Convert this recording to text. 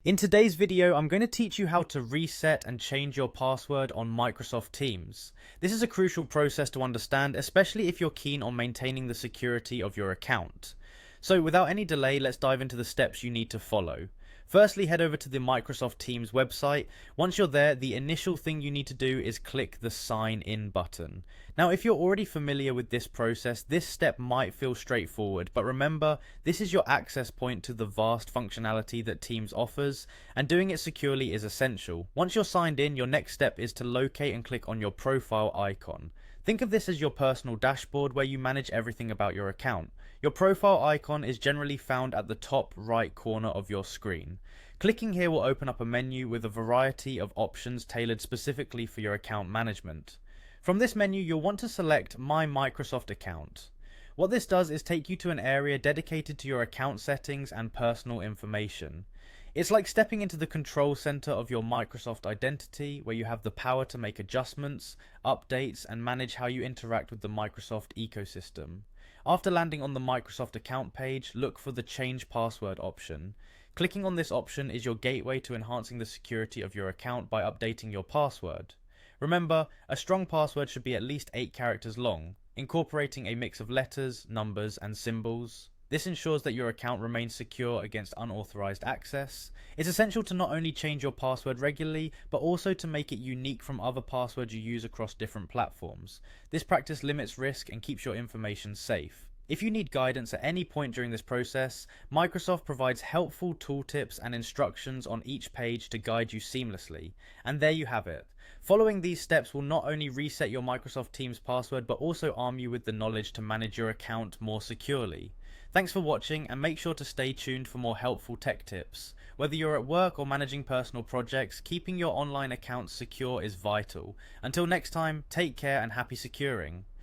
In today's video, I'm going to teach you how to reset and change your password on Microsoft Teams. This is a crucial process to understand, especially if you're keen on maintaining the security of your account. So without any delay, let's dive into the steps you need to follow. Firstly, head over to the Microsoft Teams website. Once you're there, the initial thing you need to do is click the Sign In button. Now, if you're already familiar with this process, this step might feel straightforward, but remember, this is your access point to the vast functionality that Teams offers, and doing it securely is essential. Once you're signed in, your next step is to locate and click on your profile icon. Think of this as your personal dashboard where you manage everything about your account. Your profile icon is generally found at the top right corner of your screen. Clicking here will open up a menu with a variety of options tailored specifically for your account management. From this menu, you'll want to select My Microsoft Account. What this does is take you to an area dedicated to your account settings and personal information. It's like stepping into the control center of your Microsoft identity, where you have the power to make adjustments, updates, and manage how you interact with the Microsoft ecosystem. After landing on the Microsoft account page, look for the Change Password option. Clicking on this option is your gateway to enhancing the security of your account by updating your password. Remember, a strong password should be at least 8 characters long, incorporating a mix of letters, numbers, and symbols. This ensures that your account remains secure against unauthorized access. It's essential to not only change your password regularly, but also to make it unique from other passwords you use across different platforms. This practice limits risk and keeps your information safe. If you need guidance at any point during this process, Microsoft provides helpful tooltips and instructions on each page to guide you seamlessly. And there you have it. Following these steps will not only reset your Microsoft Teams password, but also arm you with the knowledge to manage your account more securely. Thanks for watching, and make sure to stay tuned for more helpful tech tips. Whether you're at work or managing personal projects, keeping your online accounts secure is vital. Until next time, take care and happy securing.